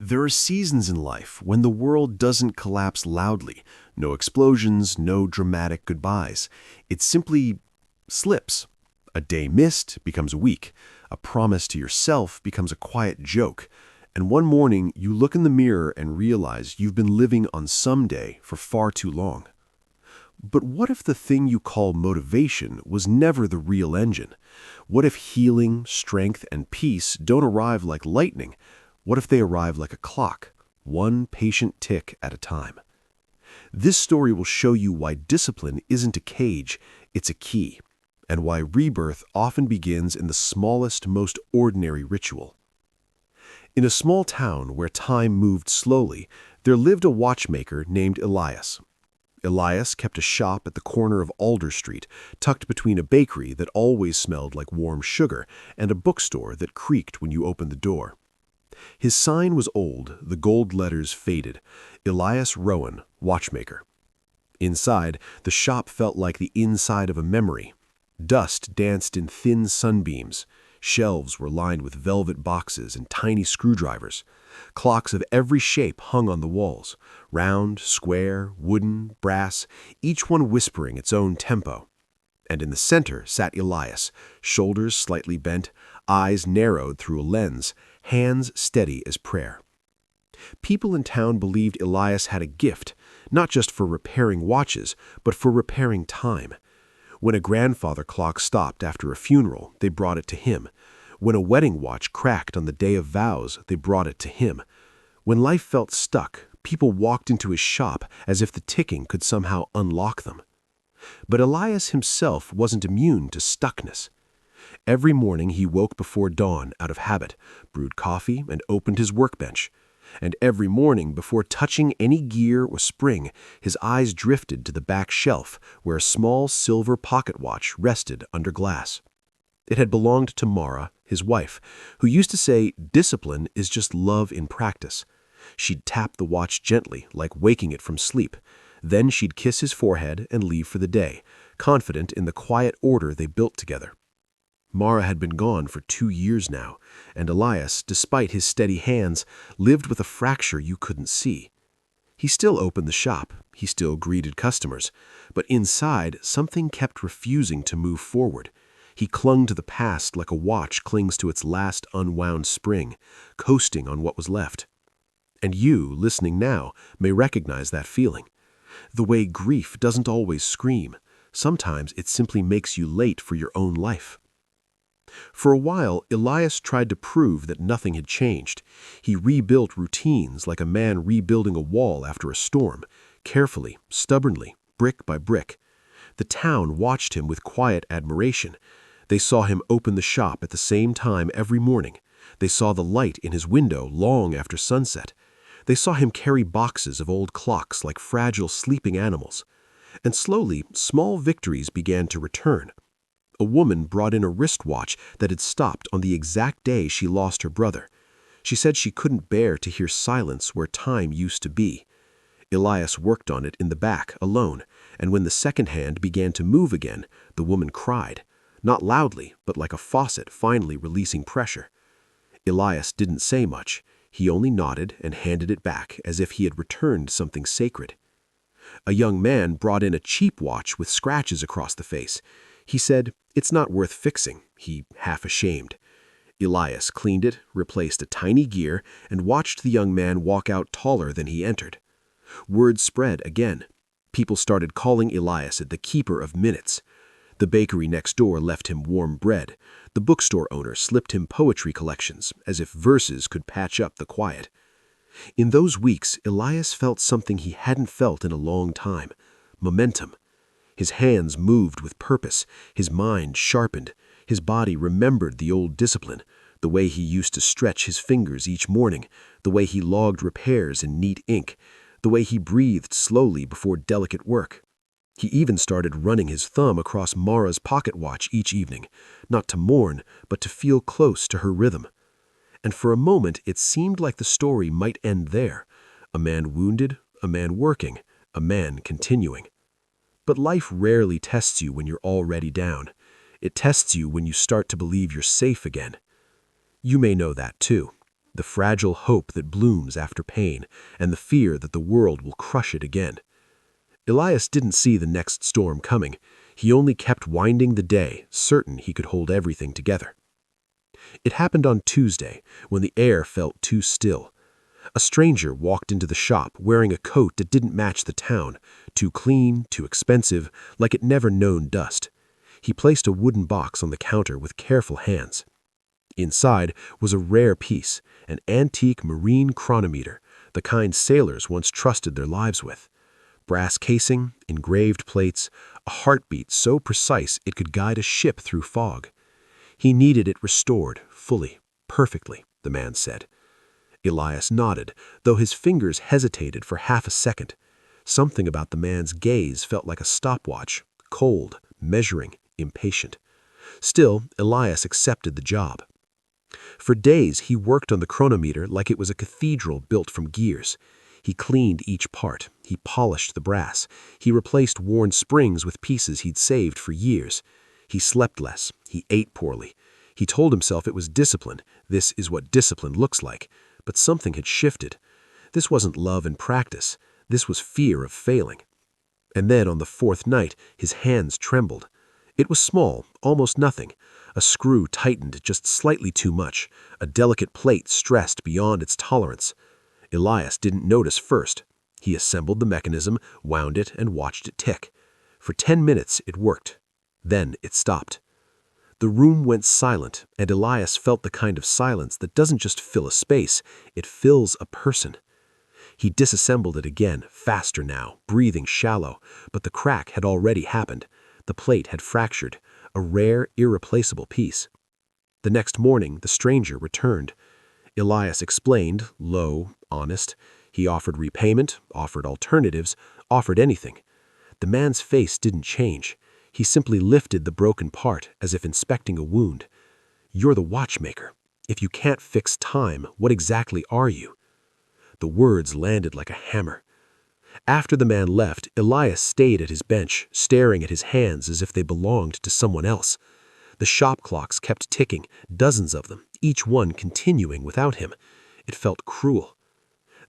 There are seasons in life when the world doesn't collapse loudly, no explosions, no dramatic goodbyes. It simply slips. A day missed becomes a week. A promise to yourself becomes a quiet joke. And one morning, you look in the mirror and realize you've been living on some day for far too long. But what if the thing you call motivation was never the real engine? What if healing, strength, and peace don't arrive like lightning? What if they arrive like a clock, one patient tick at a time? This story will show you why discipline isn't a cage, it's a key, and why rebirth often begins in the smallest, most ordinary ritual. In a small town where time moved slowly, there lived a watchmaker named Elias. Elias kept a shop at the corner of Alder Street, tucked between a bakery that always smelled like warm sugar and a bookstore that creaked when you opened the door. His sign was old, the gold letters faded. Elias Rowan, watchmaker. Inside, the shop felt like the inside of a memory. Dust danced in thin sunbeams. Shelves were lined with velvet boxes and tiny screwdrivers. Clocks of every shape hung on the walls, round, square, wooden, brass, each one whispering its own tempo. And in the center sat Elias, shoulders slightly bent, eyes narrowed through a lens, hands steady as prayer. People in town believed Elias had a gift, not just for repairing watches, but for repairing time. When a grandfather clock stopped after a funeral, they brought it to him. When a wedding watch cracked on the day of vows, they brought it to him. When life felt stuck, people walked into his shop as if the ticking could somehow unlock them. But Elias himself wasn't immune to stuckness. Every morning he woke before dawn out of habit, brewed coffee, and opened his workbench. And every morning, before touching any gear or spring, his eyes drifted to the back shelf where a small silver pocket watch rested under glass. It had belonged to Mara, his wife, who used to say, "Discipline is just love in practice." She'd tap the watch gently, like waking it from sleep. Then she'd kiss his forehead and leave for the day, confident in the quiet order they built together. Mara had been gone for 2 years now, and Elias, despite his steady hands, lived with a fracture you couldn't see. He still opened the shop, he still greeted customers, but inside something kept refusing to move forward. He clung to the past like a watch clings to its last unwound spring, coasting on what was left. And you, listening now, may recognize that feeling. The way grief doesn't always scream. Sometimes it simply makes you late for your own life. For a while, Elias tried to prove that nothing had changed. He rebuilt routines like a man rebuilding a wall after a storm, carefully, stubbornly, brick by brick. The town watched him with quiet admiration. They saw him open the shop at the same time every morning. They saw the light in his window long after sunset. They saw him carry boxes of old clocks like fragile sleeping animals. And slowly, small victories began to return. A woman brought in a wristwatch that had stopped on the exact day she lost her brother. She said she couldn't bear to hear silence where time used to be. Elias worked on it in the back, alone, and when the second hand began to move again, the woman cried. Not loudly, but like a faucet finally releasing pressure. Elias didn't say much. He only nodded and handed it back as if he had returned something sacred. A young man brought in a cheap watch with scratches across the face. He said, "It's not worth fixing," he half ashamed. Elias cleaned it, replaced a tiny gear, and watched the young man walk out taller than he entered. Word spread again. People started calling Elias the keeper of minutes. The bakery next door left him warm bread. The bookstore owner slipped him poetry collections, as if verses could patch up the quiet. In those weeks, Elias felt something he hadn't felt in a long time: momentum. His hands moved with purpose, his mind sharpened, his body remembered the old discipline, the way he used to stretch his fingers each morning, the way he logged repairs in neat ink, the way he breathed slowly before delicate work. He even started running his thumb across Mara's pocket watch each evening, not to mourn, but to feel close to her rhythm. And for a moment it seemed like the story might end there. A man wounded, a man working, a man continuing. But life rarely tests you when you're already down. It tests you when you start to believe you're safe again. You may know that too. the fragile hope that blooms after pain, and the fear that the world will crush it again. Elias didn't see the next storm coming. He only kept winding the day, certain he could hold everything together. It happened on Tuesday, when the air felt too still. A stranger walked into the shop wearing a coat that didn't match the town, too clean, too expensive, like it never known dust. He placed a wooden box on the counter with careful hands. Inside was a rare piece, an antique marine chronometer, the kind sailors once trusted their lives with. Brass casing, engraved plates, a heartbeat so precise it could guide a ship through fog. He needed it restored, fully, perfectly, the man said. Elias nodded, though his fingers hesitated for half a second. Something about the man's gaze felt like a stopwatch, cold, measuring, impatient. Still, Elias accepted the job. For days he worked on the chronometer like it was a cathedral built from gears. He cleaned each part, he polished the brass, he replaced worn springs with pieces he'd saved for years. He slept less, he ate poorly. He told himself it was discipline, this is what discipline looks like, but something had shifted. This wasn't love and practice, this was fear of failing. And then on the fourth night, his hands trembled. It was small, almost nothing. A screw tightened just slightly too much, a delicate plate stressed beyond its tolerance. Elias didn't notice first. He assembled the mechanism, wound it, and watched it tick. For 10 minutes it worked. Then it stopped. The room went silent, and Elias felt the kind of silence that doesn't just fill a space, it fills a person. He disassembled it again, faster now, breathing shallow, but the crack had already happened. The plate had fractured, a rare, irreplaceable piece. The next morning, the stranger returned. Elias explained, low, honest. He offered repayment, offered alternatives, offered anything. The man's face didn't change. He simply lifted the broken part as if inspecting a wound. "You're the watchmaker. If you can't fix time, what exactly are you?" The words landed like a hammer. After the man left, Elias stayed at his bench, staring at his hands as if they belonged to someone else. The shop clocks kept ticking, dozens of them, each one continuing without him. It felt cruel.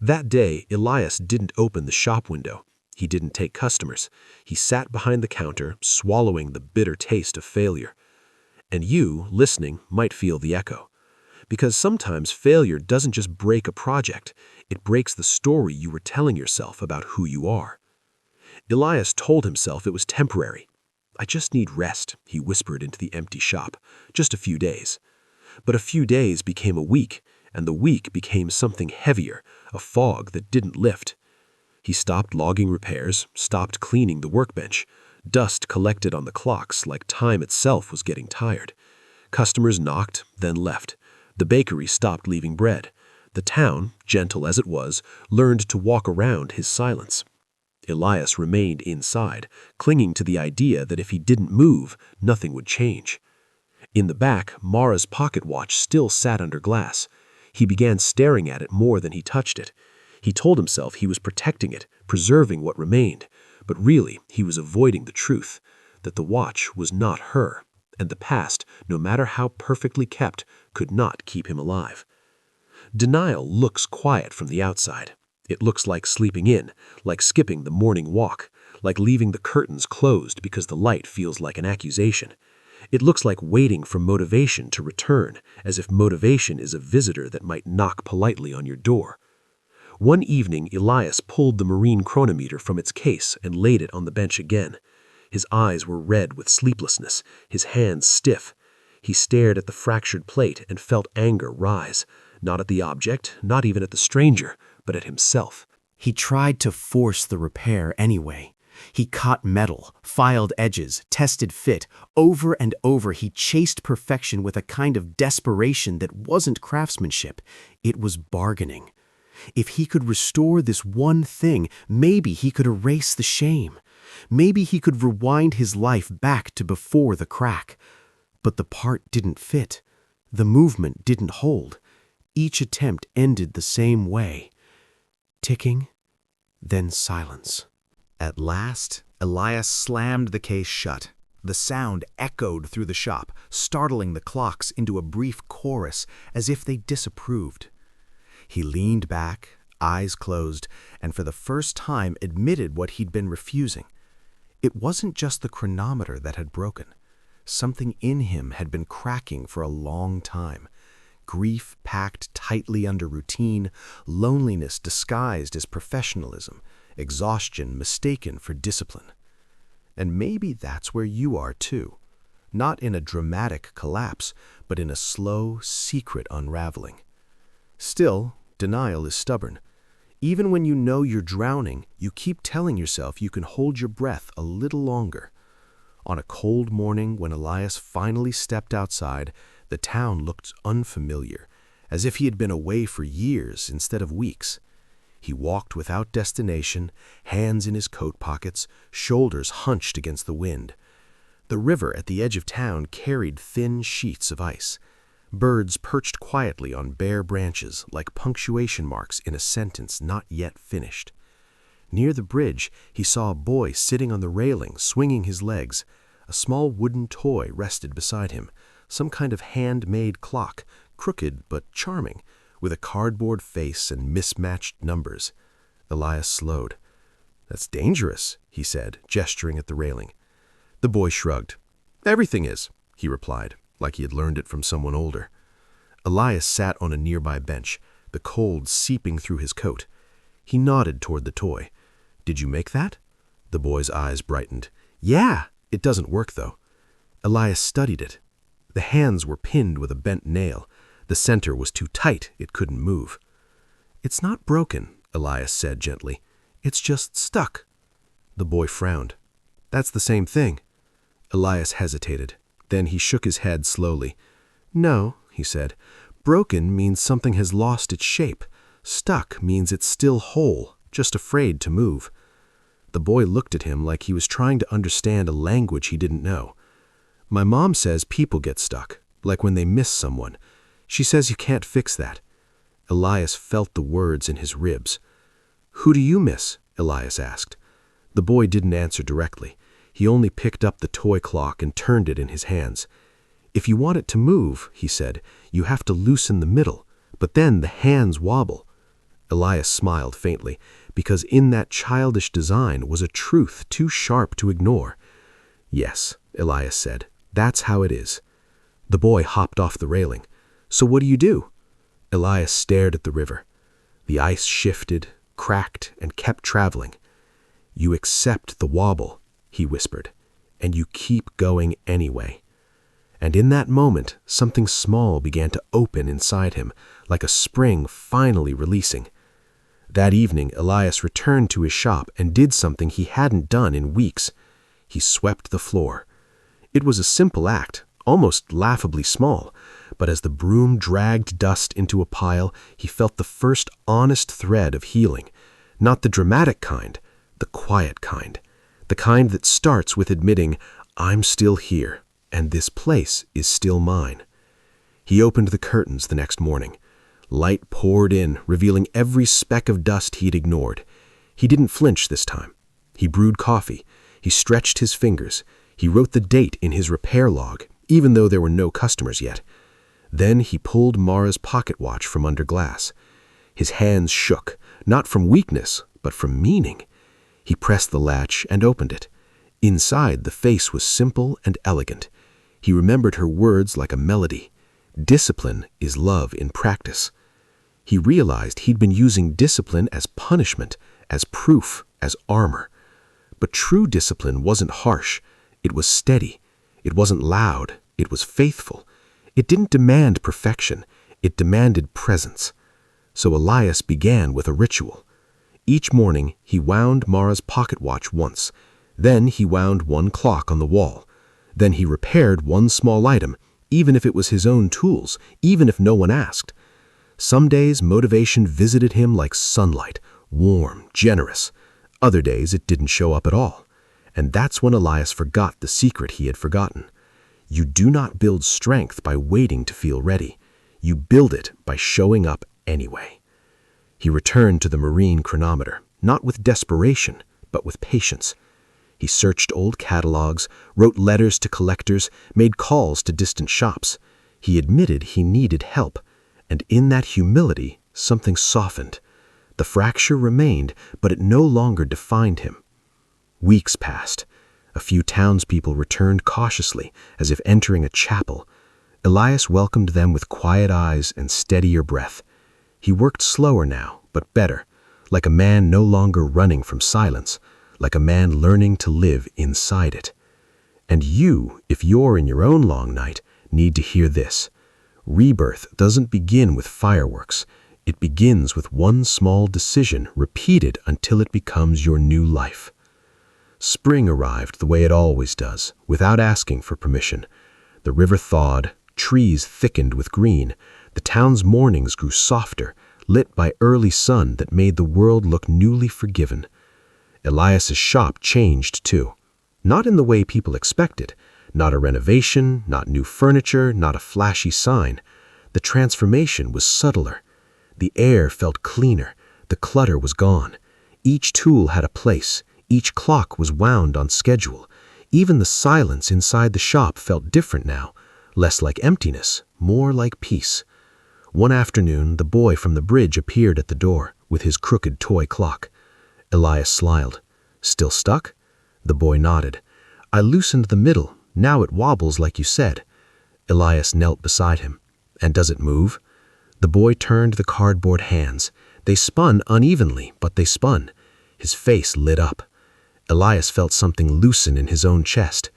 That day, Elias didn't open the shop window. He didn't take customers. He sat behind the counter, swallowing the bitter taste of failure. And you, listening, might feel the echo. Because sometimes failure doesn't just break a project, it breaks the story you were telling yourself about who you are. Elias told himself it was temporary. "I just need rest," he whispered into the empty shop. "Just a few days." But a few days became a week, and the week became something heavier, a fog that didn't lift. He stopped logging repairs, stopped cleaning the workbench. Dust collected on the clocks like time itself was getting tired. Customers knocked, then left. The bakery stopped leaving bread. The town, gentle as it was, learned to walk around his silence. Elias remained inside, clinging to the idea that if he didn't move, nothing would change. In the back, Mara's pocket watch still sat under glass. He began staring at it more than he touched it. He told himself he was protecting it, preserving what remained, but really he was avoiding the truth, that the watch was not her, and the past, no matter how perfectly kept, could not keep him alive. Denial looks quiet from the outside. It looks like sleeping in, like skipping the morning walk, like leaving the curtains closed because the light feels like an accusation. It looks like waiting for motivation to return, as if motivation is a visitor that might knock politely on your door. One evening, Elias pulled the marine chronometer from its case and laid it on the bench again. His eyes were red with sleeplessness, his hands stiff. He stared at the fractured plate and felt anger rise, not at the object, not even at the stranger, but at himself. He tried to force the repair anyway. He cut metal, filed edges, tested fit. Over and over he chased perfection with a kind of desperation that wasn't craftsmanship. It was bargaining. If he could restore this one thing, maybe he could erase the shame. Maybe he could rewind his life back to before the crack. But the part didn't fit. The movement didn't hold. Each attempt ended the same way. Ticking, then silence. At last, Elias slammed the case shut. The sound echoed through the shop, startling the clocks into a brief chorus as if they disapproved. He leaned back, eyes closed, and for the first time admitted what he'd been refusing. It wasn't just the chronometer that had broken. Something in him had been cracking for a long time. Grief packed tightly under routine, loneliness disguised as professionalism, exhaustion mistaken for discipline. And maybe that's where you are too. Not in a dramatic collapse, but in a slow, secret unraveling. Still, denial is stubborn. Even when you know you're drowning, you keep telling yourself you can hold your breath a little longer. On a cold morning when Elias finally stepped outside, the town looked unfamiliar, as if he had been away for years instead of weeks. He walked without destination, hands in his coat pockets, shoulders hunched against the wind. The river at the edge of town carried thin sheets of ice. Birds perched quietly on bare branches like punctuation marks in a sentence not yet finished. Near the bridge, he saw a boy sitting on the railing, swinging his legs. A small wooden toy rested beside him, some kind of handmade clock, crooked but charming, with a cardboard face and mismatched numbers. Elias slowed. "That's dangerous," he said, gesturing at the railing. The boy shrugged. "Everything is," he replied, like he had learned it from someone older. Elias sat on a nearby bench, the cold seeping through his coat. He nodded toward the toy. "Did you make that?" The boy's eyes brightened. "Yeah, it doesn't work, though." Elias studied it. The hands were pinned with a bent nail. The center was too tight, it couldn't move. "It's not broken," Elias said gently. "It's just stuck." The boy frowned. "That's the same thing." Elias hesitated. Then he shook his head slowly. "No," he said. "Broken means something has lost its shape. Stuck means it's still whole, just afraid to move." The boy looked at him like he was trying to understand a language he didn't know. "My mom says people get stuck, like when they miss someone. She says you can't fix that." Elias felt the words in his ribs. "Who do you miss?" Elias asked. The boy didn't answer directly. He only picked up the toy clock and turned it in his hands. "If you want it to move," he said, "you have to loosen the middle, but then the hands wobble." Elias smiled faintly, because in that childish design was a truth too sharp to ignore. "Yes," Elias said, "that's how it is." The boy hopped off the railing. "So what do you do?" Elias stared at the river. The ice shifted, cracked, and kept traveling. "You accept the wobble," he whispered, "and you keep going anyway." And in that moment, something small began to open inside him, like a spring finally releasing. That evening, Elias returned to his shop and did something he hadn't done in weeks. He swept the floor. It was a simple act, almost laughably small, but as the broom dragged dust into a pile, he felt the first honest thread of healing. Not the dramatic kind, the quiet kind. The kind that starts with admitting, "I'm still here, and this place is still mine." He opened the curtains the next morning. Light poured in, revealing every speck of dust he'd ignored. He didn't flinch this time. He brewed coffee. He stretched his fingers. He wrote the date in his repair log, even though there were no customers yet. Then he pulled Mara's pocket watch from under glass. His hands shook, not from weakness, but from meaning. He pressed the latch and opened it. Inside, the face was simple and elegant. He remembered her words like a melody. "Discipline is love in practice." He realized he'd been using discipline as punishment, as proof, as armor. But true discipline wasn't harsh. It was steady. It wasn't loud. It was faithful. It didn't demand perfection. It demanded presence. So Elias began with a ritual. Each morning, he wound Mara's pocket watch once. Then he wound one clock on the wall. Then he repaired one small item, even if it was his own tools, even if no one asked. Some days, motivation visited him like sunlight, warm, generous. Other days, it didn't show up at all. And that's when Elias forgot the secret he had forgotten. You do not build strength by waiting to feel ready. You build it by showing up anyway. He returned to the marine chronometer, not with desperation, but with patience. He searched old catalogs, wrote letters to collectors, made calls to distant shops. He admitted he needed help, and in that humility, something softened. The fracture remained, but it no longer defined him. Weeks passed. A few townspeople returned cautiously, as if entering a chapel. Elias welcomed them with quiet eyes and steadier breath. He worked slower now, but better, like a man no longer running from silence, like a man learning to live inside it. And you, if you're in your own long night, need to hear this. Rebirth doesn't begin with fireworks. It begins with one small decision repeated until it becomes your new life. Spring arrived the way it always does, without asking for permission. The river thawed, trees thickened with green, the town's mornings grew softer, lit by early sun that made the world look newly forgiven. Elias's shop changed too. Not in the way people expected. Not a renovation, not new furniture, not a flashy sign. The transformation was subtler. The air felt cleaner. The clutter was gone. Each tool had a place. Each clock was wound on schedule. Even the silence inside the shop felt different now. Less like emptiness, more like peace. One afternoon, the boy from the bridge appeared at the door with his crooked toy clock. Elias smiled. "Still stuck?" The boy nodded. "I loosened the middle. Now it wobbles like you said." Elias knelt beside him. "And does it move?" The boy turned the cardboard hands. They spun unevenly, but they spun. His face lit up. Elias felt something loosen in his own chest.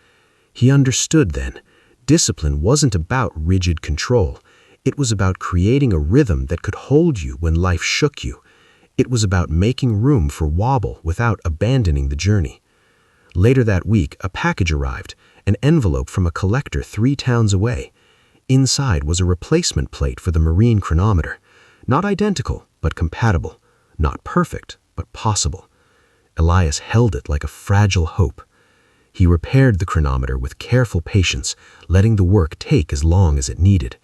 He understood then. Discipline wasn't about rigid control. It was about creating a rhythm that could hold you when life shook you. It was about making room for wobble without abandoning the journey. Later that week, a package arrived, an envelope from a collector 3 towns away. Inside was a replacement plate for the marine chronometer. Not identical, but compatible. Not perfect, but possible. Elias held it like a fragile hope. He repaired the chronometer with careful patience, letting the work take as long as it needed.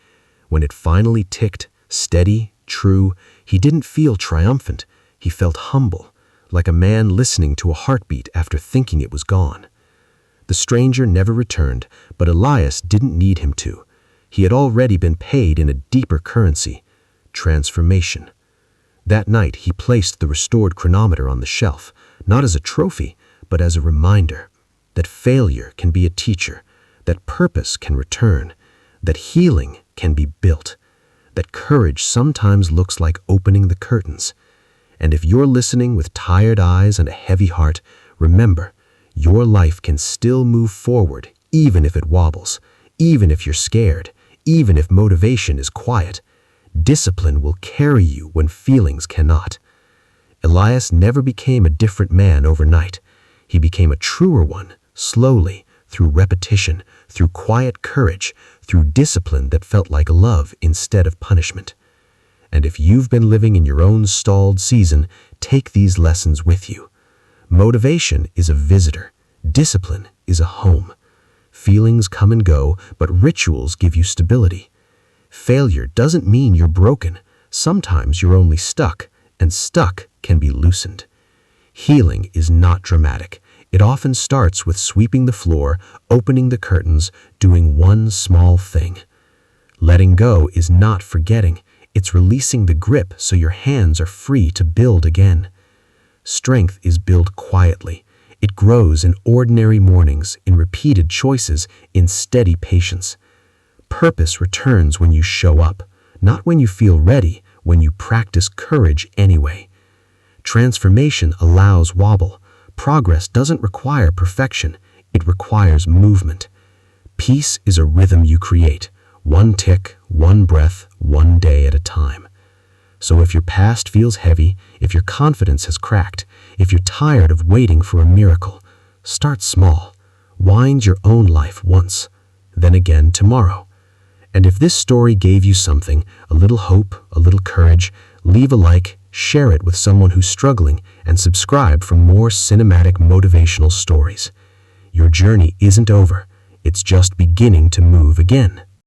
When it finally ticked, steady, true, he didn't feel triumphant. He felt humble, like a man listening to a heartbeat after thinking it was gone. The stranger never returned, but Elias didn't need him to. He had already been paid in a deeper currency, transformation. That night he placed the restored chronometer on the shelf, not as a trophy, but as a reminder that failure can be a teacher, that purpose can return, that healing can be built, that courage sometimes looks like opening the curtains. And if you're listening with tired eyes and a heavy heart, remember, your life can still move forward even if it wobbles, even if you're scared, even if motivation is quiet. Discipline will carry you when feelings cannot. Elias never became a different man overnight. He became a truer one, slowly, through repetition, through quiet courage, through discipline that felt like love instead of punishment. And if you've been living in your own stalled season, take these lessons with you. Motivation is a visitor. Discipline is a home. Feelings come and go, but rituals give you stability. Failure doesn't mean you're broken. Sometimes you're only stuck, and stuck can be loosened. Healing is not dramatic. It often starts with sweeping the floor, opening the curtains, doing one small thing. Letting go is not forgetting. It's releasing the grip so your hands are free to build again. Strength is built quietly. It grows in ordinary mornings, in repeated choices, in steady patience. Purpose returns when you show up, not when you feel ready, when you practice courage anyway. Transformation allows wobble. Progress doesn't require perfection, it requires movement. Peace is a rhythm you create, one tick, one breath, one day at a time. So if your past feels heavy, if your confidence has cracked, if you're tired of waiting for a miracle, start small. Wind your own life once, then again tomorrow. And if this story gave you something, a little hope, a little courage, leave a like, share it with someone who's struggling, and subscribe for more cinematic motivational stories. Your journey isn't over. It's just beginning to move again.